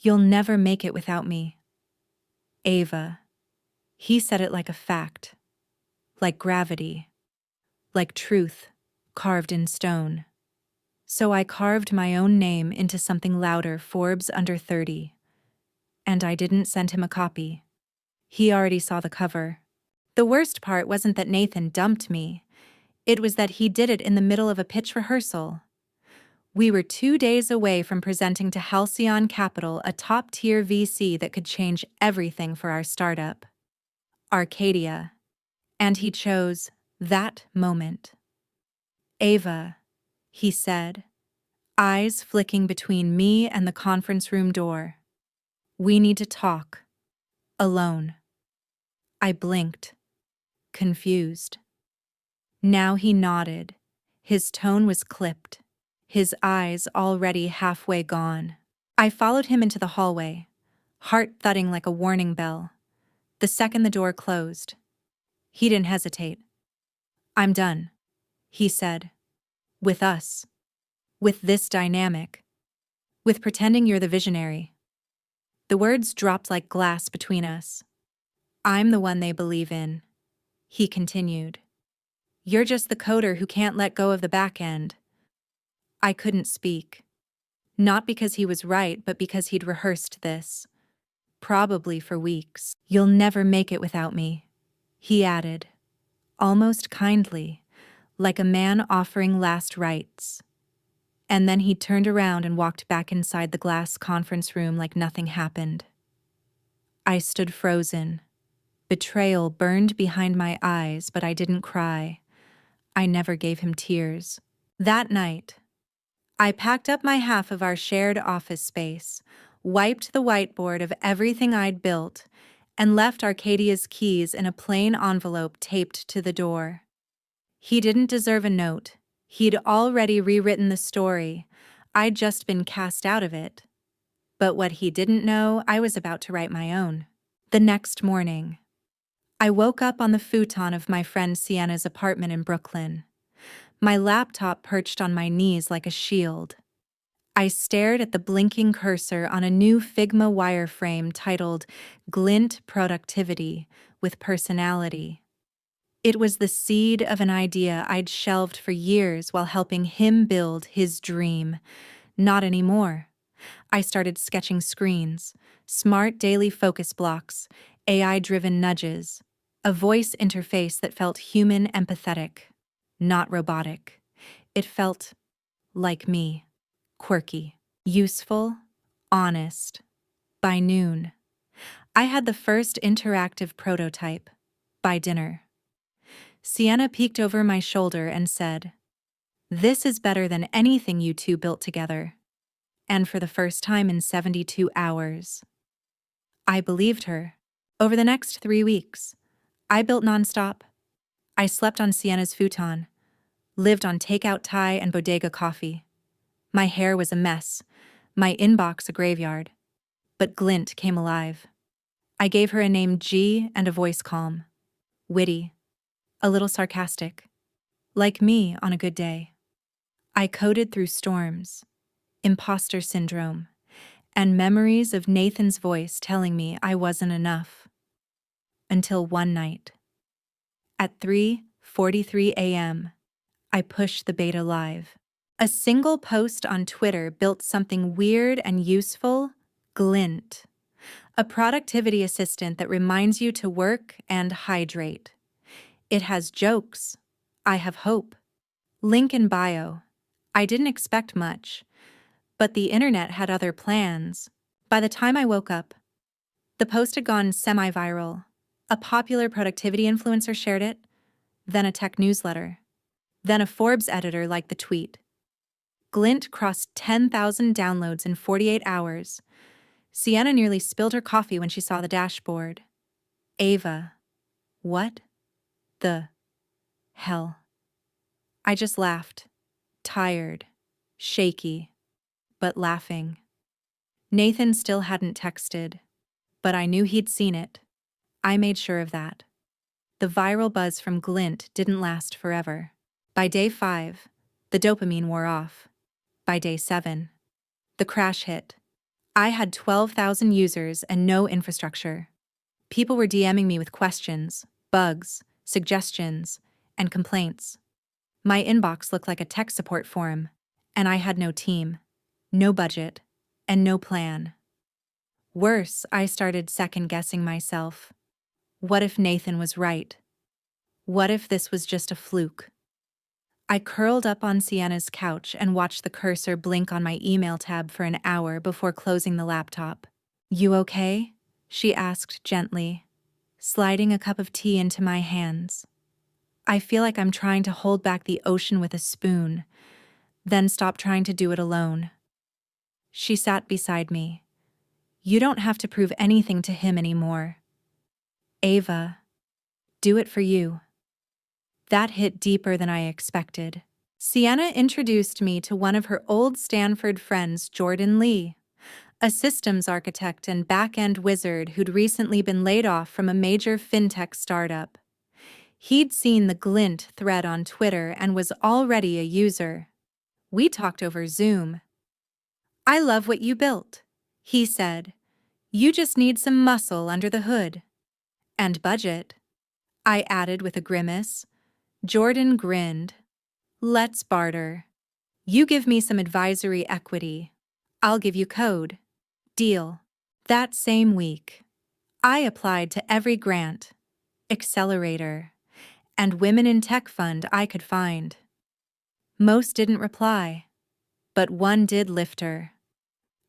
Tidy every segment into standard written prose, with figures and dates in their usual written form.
You'll never make it without me. Ava. He said it like a fact, like gravity, like truth carved in stone. So I carved my own name into something louder, Forbes under 30. And I didn't send him a copy. He already saw the cover. The worst part wasn't that Nathan dumped me. It was that he did it in the middle of a pitch rehearsal. We were 2 days away from presenting to Halcyon Capital, a top-tier VC that could change everything for our startup, Arcadia. And he chose that moment. Ava, he said, eyes flicking between me and the conference room door. We need to talk. Alone. I blinked, confused. Now he nodded. His tone was clipped, his eyes already halfway gone. I followed him into the hallway, heart thudding like a warning bell. The second the door closed, he didn't hesitate. I'm done, he said. With us. With this dynamic. With pretending you're the visionary. The words dropped like glass between us. I'm the one they believe in, he continued. You're just the coder who can't let go of the back end. I couldn't speak. Not because he was right, but because he'd rehearsed this. Probably for weeks. You'll never make it without me, he added, almost kindly, like a man offering last rites. And then he turned around and walked back inside the glass conference room like nothing happened. I stood frozen. Betrayal burned behind my eyes, but I didn't cry. I never gave him tears. That night, I packed up my half of our shared office space, wiped the whiteboard of everything I'd built, and left Arcadia's keys in a plain envelope taped to the door. He didn't deserve a note. He'd already rewritten the story. I'd just been cast out of it. But what he didn't know, I was about to write my own. The next morning, I woke up on the futon of my friend Sienna's apartment in Brooklyn, my laptop perched on my knees like a shield. I stared at the blinking cursor on a new Figma wireframe titled GLINT Productivity with Personality. It was the seed of an idea I'd shelved for years while helping him build his dream. Not anymore. I started sketching screens, smart daily focus blocks, AI-driven nudges, a voice interface that felt human, empathetic, not robotic. It felt like me, quirky, useful, honest. By noon, I had the first interactive prototype. By dinner, Sienna peeked over my shoulder and said, "This is better than anything you two built together." And for the first time in 72 hours. I believed her. Over the next 3 weeks, I built nonstop. I slept on Sienna's futon, lived on takeout Thai and bodega coffee. My hair was a mess, my inbox a graveyard. But GLINT came alive. I gave her a name G and a voice calm, witty, a little sarcastic, like me on a good day. I coded through storms, imposter syndrome, and memories of Nathan's voice telling me I wasn't enough. Until one night, at 3:43 a.m., I pushed the beta live. A single post on Twitter built something weird and useful, GLINT, a productivity assistant that reminds you to work and hydrate. It has jokes. I have hope. Link in bio. I didn't expect much, but the internet had other plans. By the time I woke up, the post had gone semi-viral. A popular productivity influencer shared it, then a tech newsletter, then a Forbes editor liked the tweet. GLINT crossed 10,000 downloads in 48 hours. Sienna nearly spilled her coffee when she saw the dashboard. Ava, what the hell? I just laughed, tired, shaky, but laughing. Nathan still hadn't texted, but I knew he'd seen it. I made sure of that. The viral buzz from GLINT didn't last forever. By day 5, the dopamine wore off. By day 7, the crash hit. I had 12,000 users and no infrastructure. People were DMing me with questions, bugs, suggestions, and complaints. My inbox looked like a tech support forum, and I had no team, no budget, and no plan. Worse, I started second-guessing myself. What if Nathan was right? What if this was just a fluke? I curled up on Sienna's couch and watched the cursor blink on my email tab for an hour before closing the laptop. "You okay?" she asked gently, sliding a cup of tea into my hands. I feel like I'm trying to hold back the ocean with a spoon, then stop trying to do it alone. She sat beside me. "You don't have to prove anything to him anymore. Ava, do it for you." That hit deeper than I expected. Sienna introduced me to one of her old Stanford friends, Jordan Lee, a systems architect and back-end wizard who'd recently been laid off from a major fintech startup. He'd seen the GLINT thread on Twitter and was already a user. We talked over Zoom. "I love what you built," he said. "You just need some muscle under the hood." "And budget," I added with a grimace. Jordan grinned. "Let's barter. You give me some advisory equity. I'll give you code. Deal." That same week, I applied to every grant, accelerator, and Women in Tech fund I could find. Most didn't reply, but one did lift her.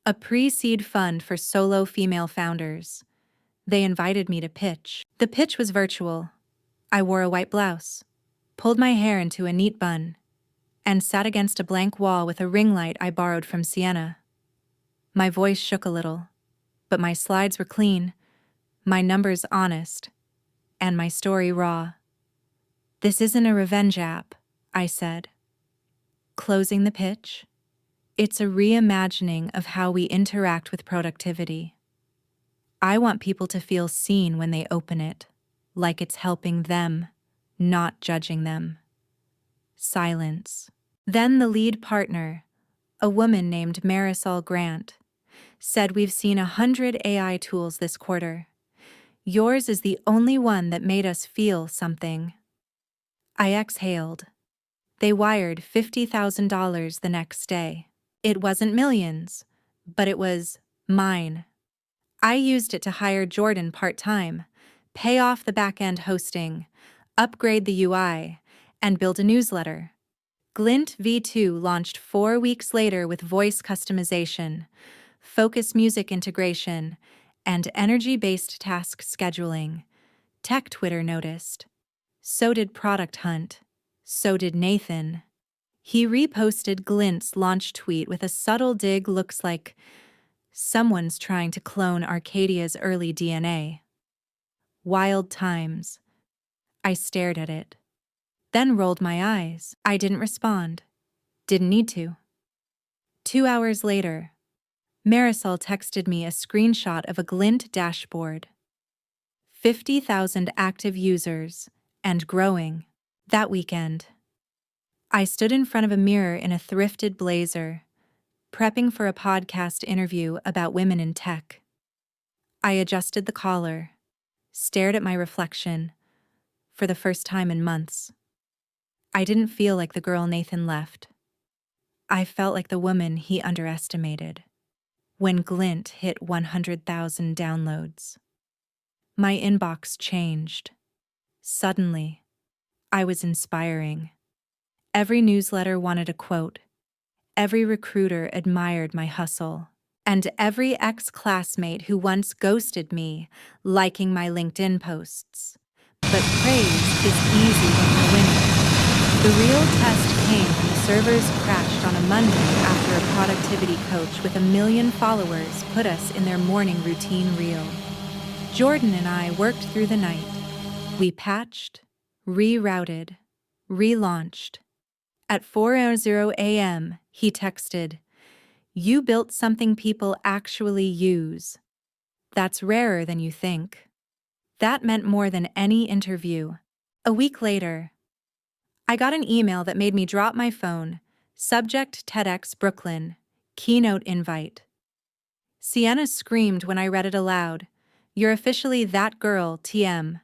A pre-seed fund for solo female founders. They invited me to pitch. The pitch was virtual. I wore a white blouse, pulled my hair into a neat bun, and sat against a blank wall with a ring light I borrowed from Sienna. My voice shook a little, but my slides were clean, my numbers honest, and my story raw. "This isn't a revenge app," I said. Closing the pitch, "It's a reimagining of how we interact with productivity. I want people to feel seen when they open it, like it's helping them, not judging them." Silence. Then the lead partner, a woman named Marisol Grant, said, "We've seen 100 AI tools this quarter. Yours is the only one that made us feel something." I exhaled. They wired $50,000 the next day. It wasn't millions, but it was mine. I used it to hire Jordan part-time, pay off the back-end hosting, upgrade the UI, and build a newsletter. GLINT V2 launched 4 weeks later with voice customization, focus music integration, and energy-based task scheduling. Tech Twitter noticed. So did Product Hunt. So did Nathan. He reposted GLINT's launch tweet with a subtle dig. "Looks like someone's trying to clone Arcadia's early DNA." Wild times. I stared at it, then rolled my eyes. I didn't respond. Didn't need to. 2 hours later, Marisol texted me a screenshot of a GLINT dashboard. 50,000 active users, and growing. That weekend, I stood in front of a mirror in a thrifted blazer, prepping for a podcast interview about women in tech. I adjusted the collar, stared at my reflection, for the first time in months. I didn't feel like the girl Nathan left. I felt like the woman he underestimated. When GLINT hit 100,000 downloads, my inbox changed. Suddenly, I was inspiring. Every newsletter wanted a quote. Every recruiter admired my hustle. And every ex-classmate who once ghosted me liking my LinkedIn posts. But praise is easy when you're winning. The real test came when the servers crashed on a Monday after a productivity coach with 1 million followers put us in their morning routine reel. Jordan and I worked through the night. We patched, rerouted, relaunched. At 4:00 a.m., he texted, "You built something people actually use. That's rarer than you think." That meant more than any interview. A week later, I got an email that made me drop my phone. Subject: TEDx Brooklyn. Keynote invite. Sienna screamed when I read it aloud. "You're officially that girl, TM."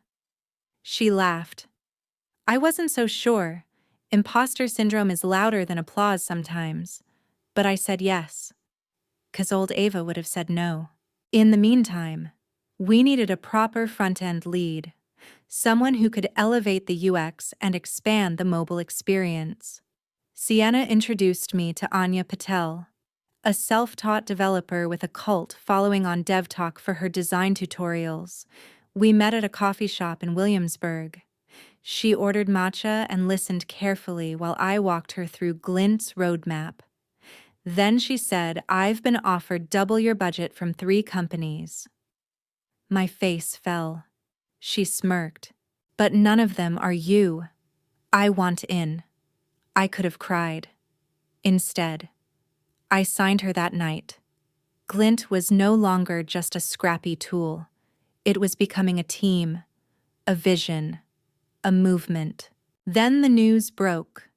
She laughed. I wasn't so sure. Imposter syndrome is louder than applause sometimes. But I said yes. 'Cause old Ava would have said no. In the meantime, we needed a proper front-end lead. Someone who could elevate the UX and expand the mobile experience. Sienna introduced me to Anya Patel, a self-taught developer with a cult following on DevTalk for her design tutorials. We met at a coffee shop in Williamsburg. She ordered matcha and listened carefully while I walked her through GLINT's roadmap. Then she said, "I've been offered double your budget from 3 companies." My face fell. She smirked. "But none of them are you. I want in." I could have cried. Instead, I signed her that night. GLINT was no longer just a scrappy tool. It was becoming a team, a vision, a movement. Then the news broke.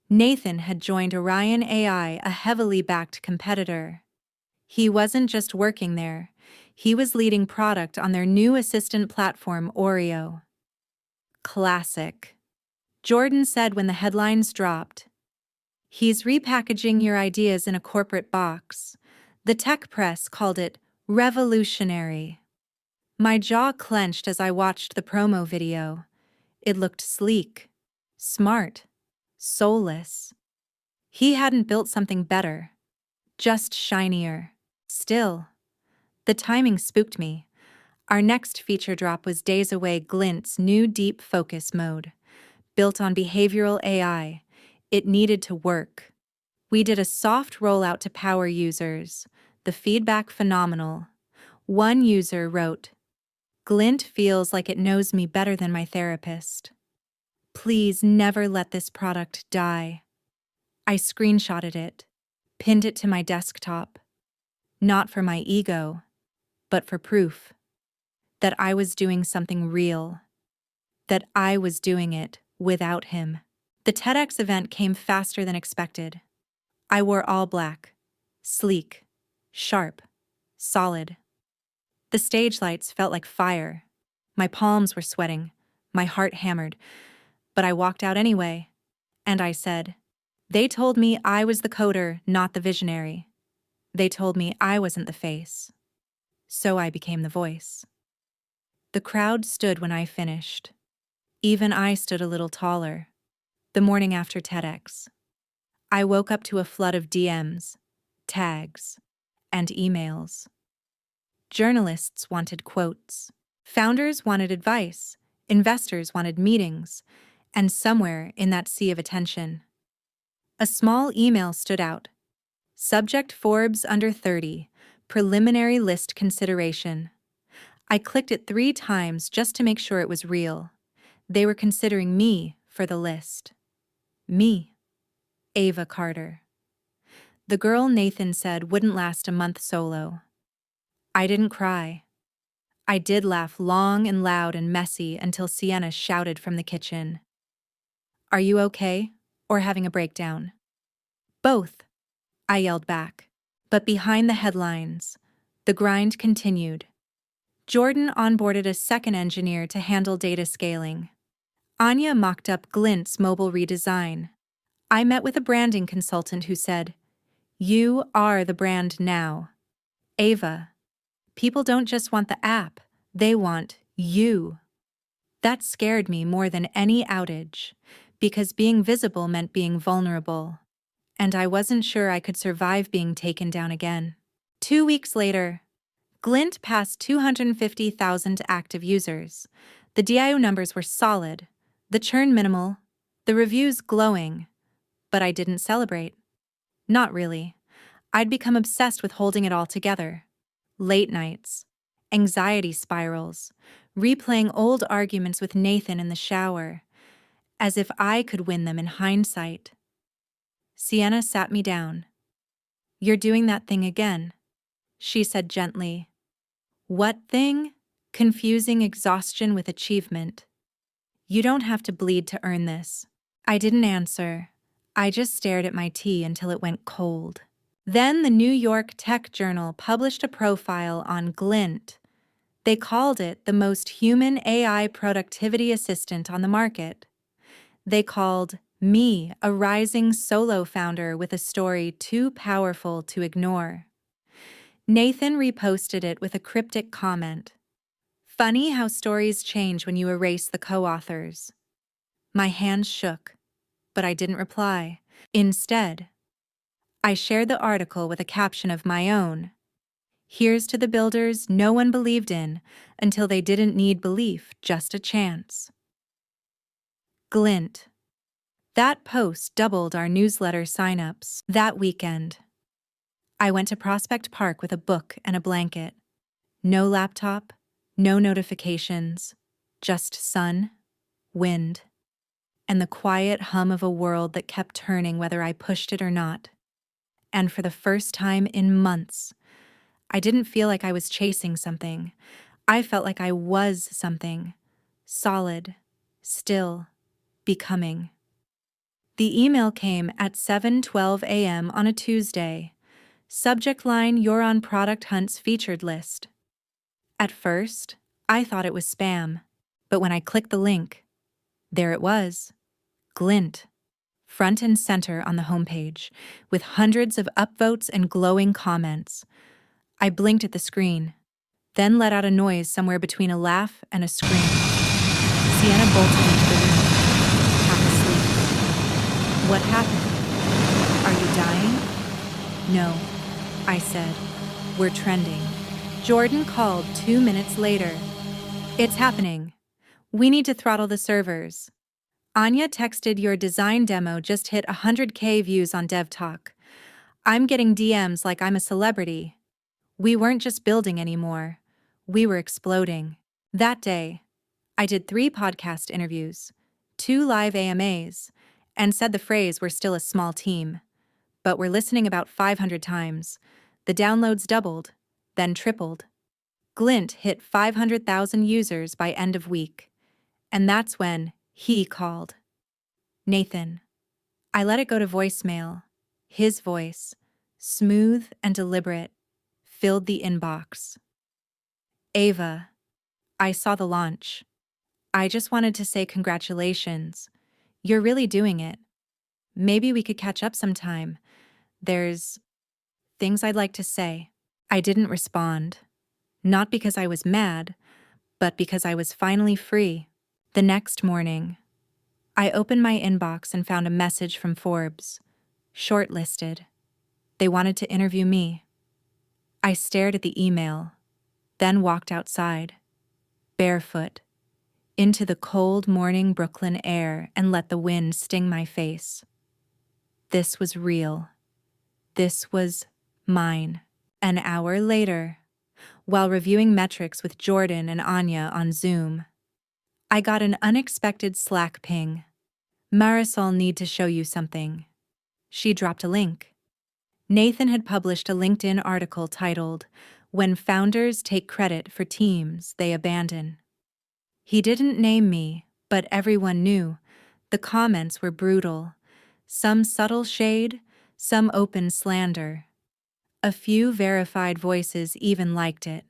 Nathan had joined Orion AI, a heavily backed competitor. He wasn't just working there, he was leading product on their new assistant platform, Oreo. Classic. Jordan said when the headlines dropped. "He's repackaging your ideas in a corporate box." The tech press called it revolutionary. My jaw clenched as I watched the promo video. It looked sleek, smart, soulless. He hadn't built something better, just shinier. Still, the timing spooked me. Our next feature drop was days away. GLINT's new deep focus mode. Built on behavioral AI, it needed to work. We did a soft rollout to power users. The feedback phenomenal. One user wrote, "GLINT feels like it knows me better than my therapist. Please never let this product die." I screenshotted it, pinned it to my desktop. Not for my ego, but for proof. That I was doing something real. That I was doing it without him. The TEDx event came faster than expected. I wore all black. Sleek. Sharp. Solid. The stage lights felt like fire. My palms were sweating. My heart hammered. But I walked out anyway. And I said, "They told me I was the coder, not the visionary. They told me I wasn't the face. So I became the voice." The crowd stood when I finished. Even I stood a little taller. The morning after TEDx, I woke up to a flood of DMs, tags, and emails. Journalists wanted quotes. Founders wanted advice. Investors wanted meetings. And somewhere in that sea of attention, a small email stood out. Subject: Forbes under 30, preliminary list consideration. I clicked it 3 times just to make sure it was real. They were considering me for the list. Me. Ava Carter. The girl Nathan said wouldn't last a month solo. I didn't cry. I did laugh long and loud and messy until Sienna shouted from the kitchen, "Are you okay, or having a breakdown?" "Both," I yelled back. But behind the headlines, the grind continued. Jordan onboarded a second engineer to handle data scaling. Anya mocked up GLINT's mobile redesign. I met with a branding consultant who said, "You are the brand now. Ava, people don't just want the app, they want you." That scared me more than any outage, because being visible meant being vulnerable. And I wasn't sure I could survive being taken down again. 2 weeks later, GLINT passed 250,000 active users. The DIO numbers were solid, the churn minimal, the reviews glowing. But I didn't celebrate. Not really. I'd become obsessed with holding it all together. Late nights, anxiety spirals, replaying old arguments with Nathan in the shower, as if I could win them in hindsight. Sienna sat me down. "You're doing that thing again," she said gently. "What thing?" "Confusing exhaustion with achievement. You don't have to bleed to earn this." I didn't answer. I just stared at my tea until it went cold. Then the New York Tech Journal published a profile on GLINT. They called it the most human AI productivity assistant on the market. They called me a rising solo founder with a story too powerful to ignore. Nathan reposted it with a cryptic comment. Funny how stories change when you erase the co-authors. My hands shook, but I didn't reply. Instead, I shared the article with a caption of my own. Here's to the builders no one believed in until they didn't need belief, just a chance. GLINT. That post doubled our newsletter signups that weekend. I went to Prospect Park with a book and a blanket. No laptop, no notifications, just sun, wind, and the quiet hum of a world that kept turning whether I pushed it or not. And for the first time in months, I didn't feel like I was chasing something. I felt like I was something. Solid, still, becoming. The email came at 7:12 a.m. on a Tuesday. Subject line, you're on Product Hunt's featured list. At first, I thought it was spam, but when I clicked the link, there it was. GLINT. Front and center on the homepage, with hundreds of upvotes and glowing comments. I blinked at the screen, then let out a noise somewhere between a laugh and a scream. Sienna bolted into the room, half asleep. What happened? Are you dying? No, I said. We're trending. Jordan called 2 minutes later. It's happening. We need to throttle the servers. Anya texted your design demo just hit 100K views on DevTalk. I'm getting DMs like I'm a celebrity. We weren't just building anymore. We were exploding. That day, I did 3 podcast interviews, 2 live AMAs, and said the phrase we're still a small team. But we're listening about 500 times. The downloads doubled, then tripled. GLINT hit 500,000 users by end of week. And that's when he called. Nathan. I let it go to voicemail. His voice, smooth and deliberate, filled the inbox. Ava. I saw the launch. I just wanted to say congratulations. You're really doing it. Maybe we could catch up sometime. There's things I'd like to say. I didn't respond. Not because I was mad, but because I was finally free. The next morning, I opened my inbox and found a message from Forbes. Shortlisted. They wanted to interview me. I stared at the email, then walked outside, barefoot, into the cold morning Brooklyn air and let the wind sting my face. This was real. This was mine. An hour later, while reviewing metrics with Jordan and Anya on Zoom, I got an unexpected Slack ping. Marisol need to show you something. She dropped a link. Nathan had published a LinkedIn article titled, When Founders Take Credit for Teams They Abandon. He didn't name me, but everyone knew. The comments were brutal. Some subtle shade, some open slander. A few verified voices even liked it.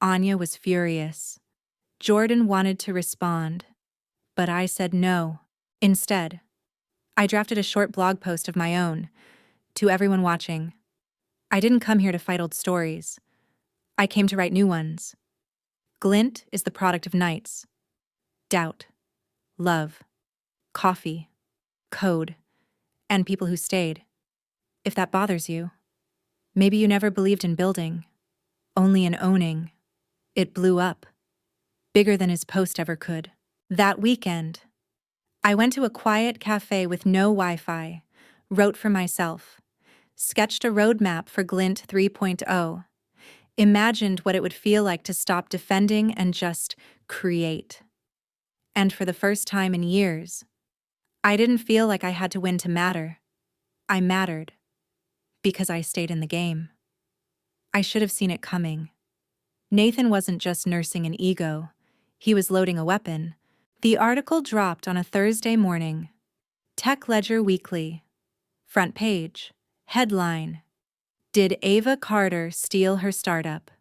Anya was furious. Jordan wanted to respond, but I said no. Instead, I drafted a short blog post of my own. To everyone watching, I didn't come here to fight old stories. I came to write new ones. GLINT is the product of nights. Doubt, love, coffee, code, and people who stayed. If that bothers you, maybe you never believed in building, only in owning. It blew up, bigger than his post ever could. That weekend, I went to a quiet cafe with no Wi-Fi, wrote for myself, sketched a roadmap for GLINT 3.0, imagined what it would feel like to stop defending and just create. And for the first time in years, I didn't feel like I had to win to matter. I mattered because I stayed in the game. I should have seen it coming. Nathan wasn't just nursing an ego. He was loading a weapon. The article dropped on a Thursday morning. Tech Ledger Weekly. Front page. Headline. Did Ava Carter steal her startup?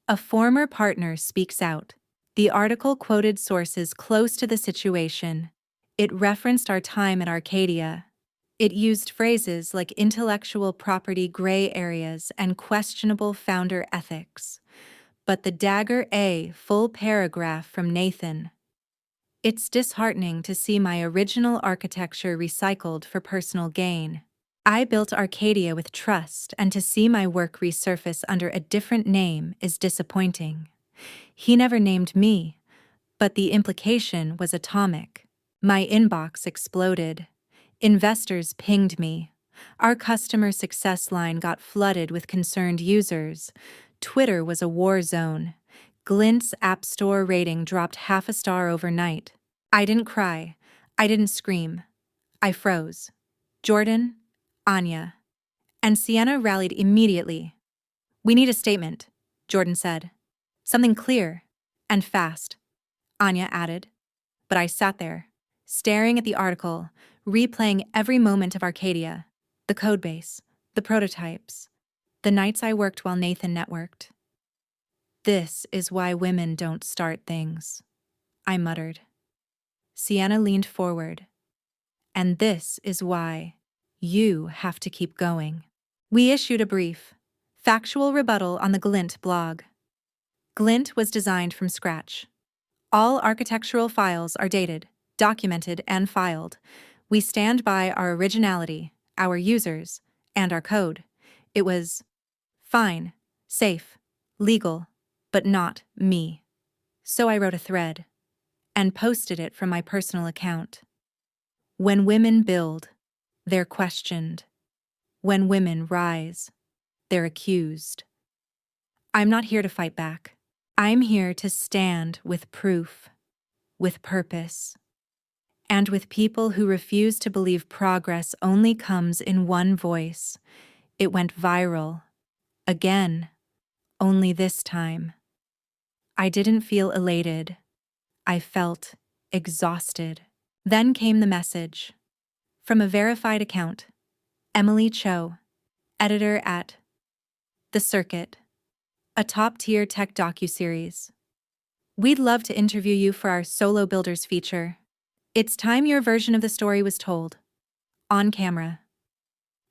A former partner speaks out. The article quoted sources close to the situation. It referenced our time at Arcadia. It used phrases like intellectual property gray areas and questionable founder ethics. But the dagger A full paragraph from Nathan. It's disheartening to see my original architecture recycled for personal gain. I built Arcadia with trust, and to see my work resurface under a different name is disappointing. He never named me, but the implication was atomic. My inbox exploded. Investors pinged me. Our customer success line got flooded with concerned users. Twitter was a war zone. GLINT's App Store rating dropped half a star overnight. I didn't cry. I didn't scream. I froze. Jordan, Anya, and Sienna rallied immediately. "We need a statement," Jordan said. "Something clear and fast," Anya added. But I sat there, staring at the article, replaying every moment of Arcadia, the codebase, the prototypes, the nights I worked while Nathan networked. "This is why women don't start things," I muttered. Sienna leaned forward. "And this is why you have to keep going." We issued a brief, factual rebuttal on the GLINT blog. GLINT was designed from scratch. All architectural files are dated, documented, and filed. We stand by our originality, our users, and our code. It was fine, safe, legal, but not me. So I wrote a thread and posted it from my personal account. When women build, they're questioned. When women rise, they're accused. I'm not here to fight back. I'm here to stand with proof, with purpose, and with people who refuse to believe progress only comes in one voice. It went viral. Again. Only this time. I didn't feel elated. I felt exhausted. Then came the message. From a verified account. Emily Cho, editor at The Circuit, a top-tier tech docuseries. "We'd love to interview you for our Solo Builders feature. It's time your version of the story was told. On camera."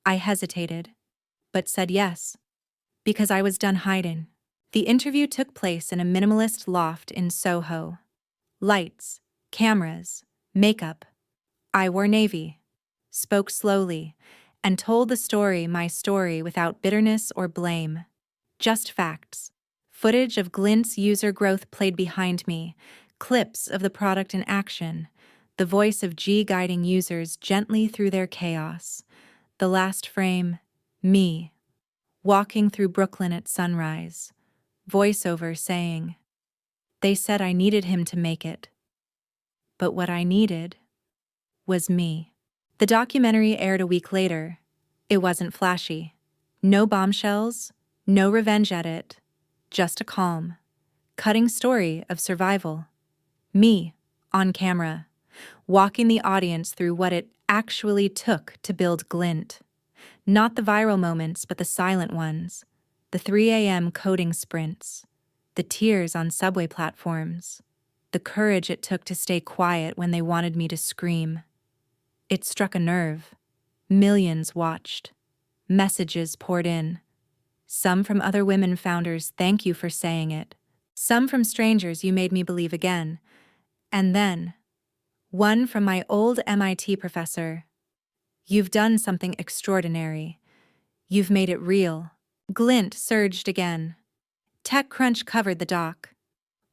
I hesitated, but said yes, because I was done hiding. The interview took place in a minimalist loft in Soho. Lights, cameras, makeup. I wore navy, spoke slowly, and told the story, my story, without bitterness or blame. Just facts. Footage of GLINT's user growth played behind me, clips of the product in action, the voice of G guiding users gently through their chaos. The last frame, me, walking through Brooklyn at sunrise, voiceover saying, "They said I needed him to make it. But what I needed was me." The documentary aired a week later. It wasn't flashy. No bombshells, no revenge edit, just a calm, cutting story of survival. Me, on camera, walking the audience through what it actually took to build GLINT. Not the viral moments, but the silent ones. The 3 a.m. coding sprints. The tears on subway platforms. The courage it took to stay quiet when they wanted me to scream. It struck a nerve. Millions watched. Messages poured in. Some from other women founders, "Thank you for saying it." Some from strangers, "You made me believe again." And then, one from my old MIT professor, "You've done something extraordinary. You've made it real." GLINT surged again. TechCrunch covered the doc.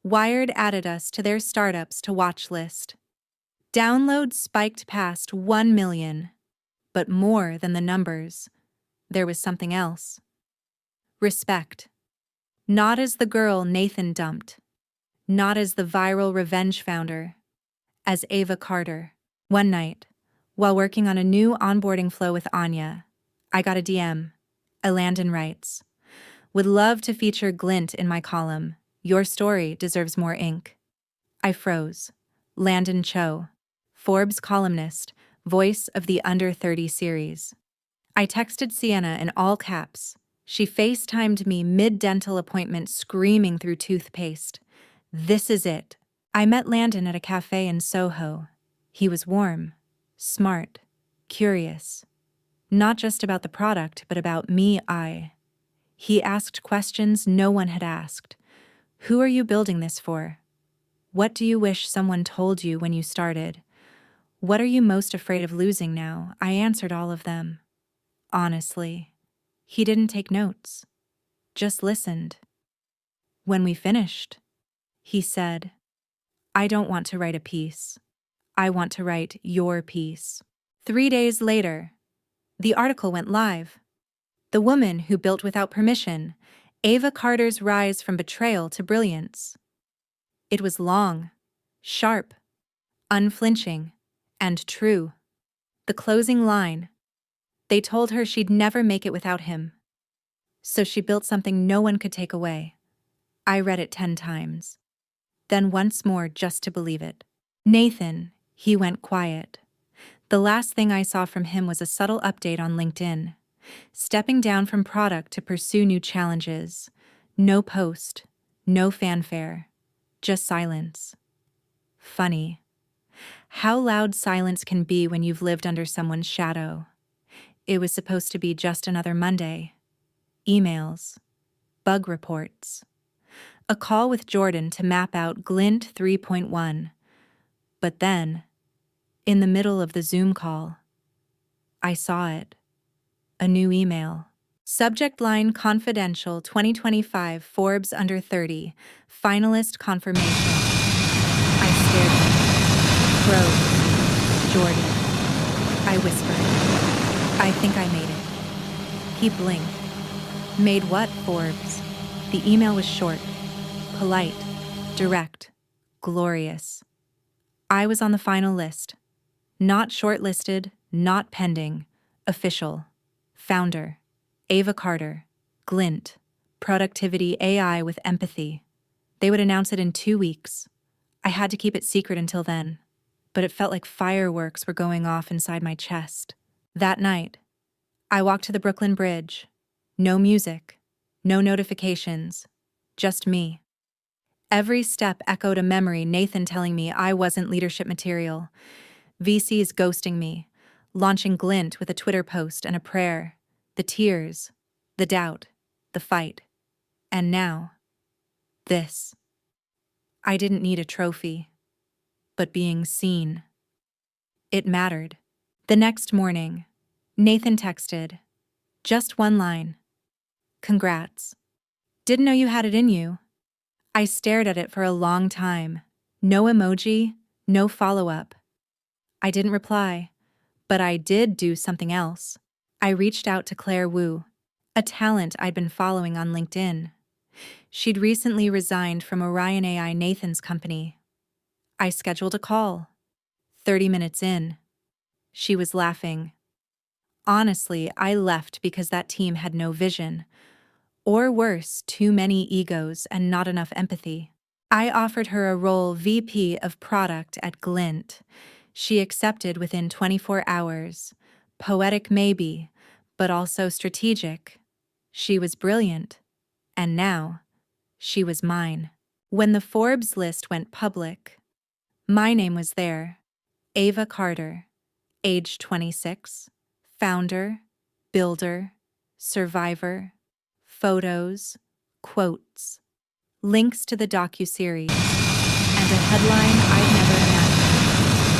Wired added us to their startups to watch list. Downloads spiked past 1 million. But more than the numbers, there was something else. Respect. Not as the girl Nathan dumped. Not as the viral revenge founder. As Ava Carter. One night, while working on a new onboarding flow with Anya, I got a DM. Landon writes, "Would love to feature GLINT in my column. Your story deserves more ink." I froze. Landon Cho, Forbes columnist, voice of the Under 30 series. I texted Sienna in all caps, She FaceTimed me mid-dental appointment screaming through toothpaste. This is it. I met Landon at a cafe in Soho. He was warm, smart, curious. Not just about the product, but about me. He asked questions no one had asked. Who are you building this for? What do you wish someone told you when you started? What are you most afraid of losing now? I answered all of them. Honestly, he didn't take notes, just listened. When we finished, he said, I don't want to write a piece. I want to write your piece. 3 days later, the article went live. The Woman Who Built Without Permission, Ava Carter's Rise from Betrayal to Brilliance. It was long, sharp, unflinching, and true. The closing line. They told her she'd never make it without him. So she built something no one could take away. I read it 10 times. Then once more just to believe it. Nathan, he went quiet. The last thing I saw from him was a subtle update on LinkedIn. Stepping down from product to pursue new challenges. No post, no fanfare, just silence. Funny. How loud silence can be when you've lived under someone's shadow. It was supposed to be just another Monday. Emails, bug reports, a call with Jordan to map out GLINT 3.1. But then, in the middle of the Zoom call, I saw it. A new email. Subject line confidential 2025 Forbes under 30. Finalist confirmation. I stared at him. Froze. Jordan. I whispered. I think I made it. He blinked. Made what, Forbes? The email was short, polite, direct, glorious. I was on the final list. Not shortlisted, not pending. Official. Founder. Ava Carter. GLINT. Productivity AI with empathy. They would announce it in 2 weeks. I had to keep it secret until then, but it felt like fireworks were going off inside my chest. That night, I walked to the Brooklyn Bridge. No music, no notifications, just me. Every step echoed a memory, Nathan telling me I wasn't leadership material, VCs ghosting me, launching GLINT with a Twitter post and a prayer, the tears, the doubt, the fight. And now, this. I didn't need a trophy, but being seen. It mattered. The next morning, Nathan texted, just one line. Congrats. Didn't know you had it in you. I stared at it for a long time. No emoji, no follow-up. I didn't reply, but I did do something else. I reached out to Claire Wu, a talent I'd been following on LinkedIn. She'd recently resigned from Orion AI, Nathan's company. I scheduled a call. 30 minutes in, she was laughing. Honestly, I left because that team had no vision. Or worse, too many egos and not enough empathy. I offered her a role VP of Product at GLINT. She accepted within 24 hours. Poetic maybe, but also strategic. She was brilliant. And now, she was mine. When the Forbes list went public, my name was there. Ava Carter, age 26, founder, builder, survivor. Photos, quotes, links to the docuseries, and a headline I'd never imagined: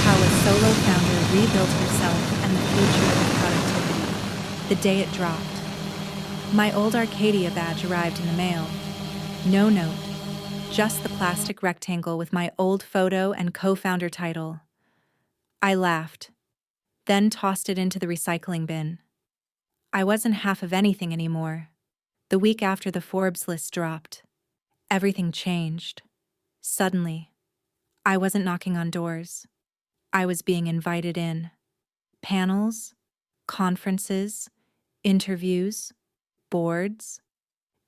how a solo founder rebuilt herself and the future of productivity. The day it dropped, my old Arcadia badge arrived in the mail. No note, just the plastic rectangle with my old photo and co-founder title. I laughed, then tossed it into the recycling bin. I wasn't half of anything anymore. The week after the Forbes list dropped, everything changed. Suddenly, I wasn't knocking on doors. I was being invited in. Panels, conferences, interviews, boards.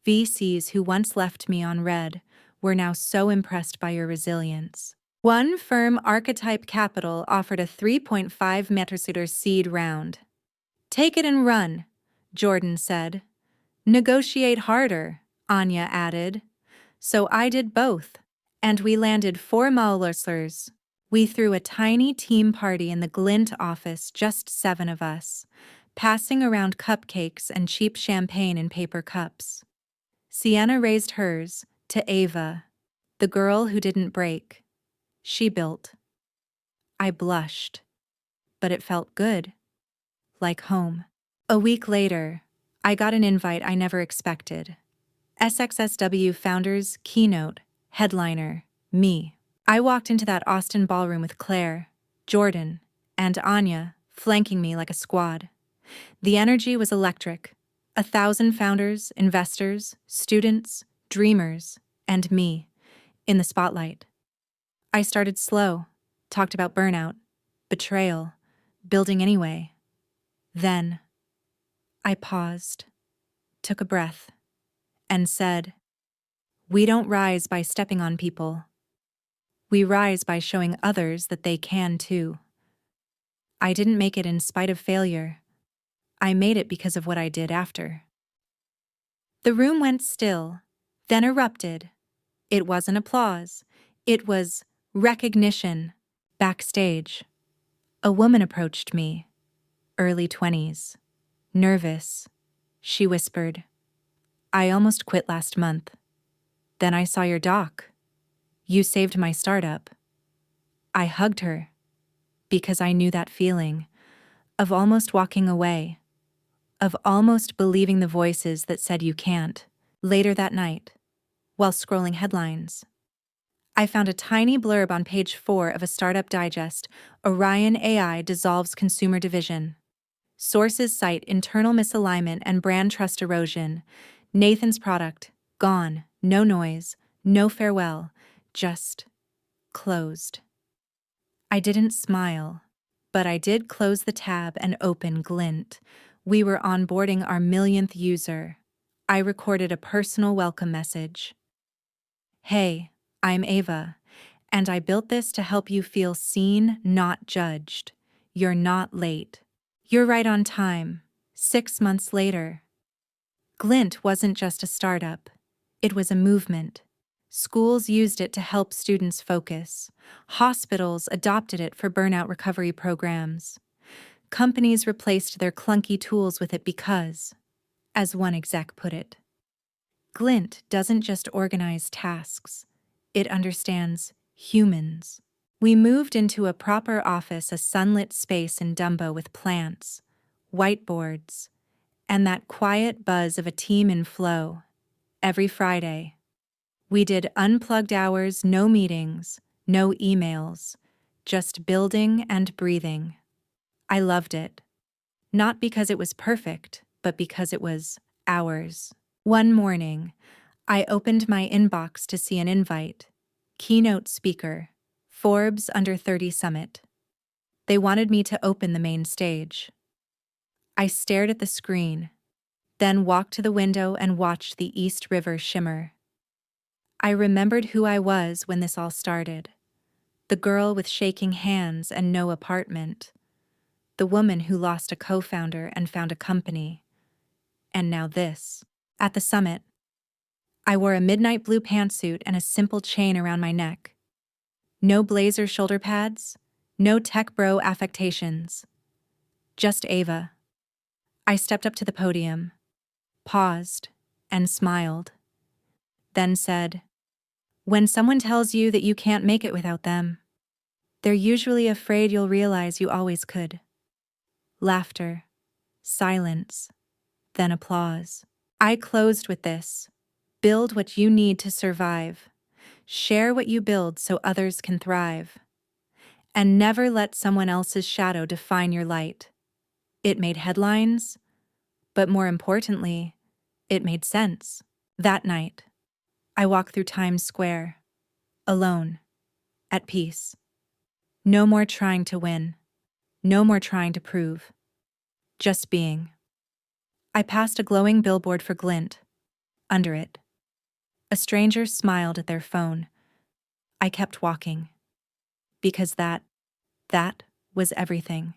VCs who once left me on red were now so impressed by your resilience. One firm, Archetype Capital, offered a 3.5 million seed round. Take it and run, Jordan said. Negotiate harder, Anya added. So I did both. And we landed 4 Maulers. We threw a tiny team party in the GLINT office, just 7 of us, passing around cupcakes and cheap champagne in paper cups. Sienna raised hers to Ava, the girl who didn't break. She built. I blushed, but it felt good, like home. A week later, I got an invite I never expected. SXSW Founders Keynote, headliner, me. I walked into that Austin ballroom with Claire, Jordan, and Anya flanking me like a squad. The energy was electric. 1,000 founders, investors, students, dreamers, and me in the spotlight. I started slow, talked about burnout, betrayal, building anyway. Then I paused, took a breath, and said, "We don't rise by stepping on people. We rise by showing others that they can too." I didn't make it in spite of failure. I made it because of what I did after. The room went still, then erupted. It wasn't applause. It was recognition. Backstage, a woman approached me, early 20s. Nervous, she whispered, "I almost quit last month. Then I saw your doc. You saved my startup." I hugged her, because I knew that feeling of almost walking away, of almost believing the voices that said you can't. Later that night, while scrolling headlines, I found a tiny blurb on page 4 of a startup digest: Orion AI dissolves consumer division. Sources cite internal misalignment and brand trust erosion. Nathan's product, gone, no noise, no farewell, just closed. I didn't smile, but I did close the tab and open GLINT. We were onboarding our millionth user. I recorded a personal welcome message. "Hey, I'm Ava, and I built this to help you feel seen, not judged. You're not late. You're right on time." 6 months later. GLINT wasn't just a startup. It was a movement. Schools used it to help students focus. Hospitals adopted it for burnout recovery programs. Companies replaced their clunky tools with it because, as one exec put it, GLINT doesn't just organize tasks. It understands humans. We moved into a proper office, a sunlit space in Dumbo with plants, whiteboards, and that quiet buzz of a team in flow. Every Friday, we did unplugged hours, no meetings, no emails, just building and breathing. I loved it. Not because it was perfect, but because it was ours. One morning, I opened my inbox to see an invite. Keynote speaker, Forbes Under 30 Summit. They wanted me to open the main stage. I stared at the screen, then walked to the window and watched the East River shimmer. I remembered who I was when this all started. The girl with shaking hands and no apartment. The woman who lost a co-founder and found a company. And now this. At the summit, I wore a midnight blue pantsuit and a simple chain around my neck. No blazer shoulder pads, no tech bro affectations. Just Ava. I stepped up to the podium, paused, and smiled. Then said, "When someone tells you that you can't make it without them, they're usually afraid you'll realize you always could." Laughter, silence, then applause. I closed with this: build what you need to survive. Share what you build so others can thrive. And never let someone else's shadow define your light. It made headlines, but more importantly, it made sense. That night, I walked through Times Square, alone, at peace. No more trying to win, no more trying to prove, just being. I passed a glowing billboard for GLINT. Under it, a stranger smiled at their phone. I kept walking, because that was everything.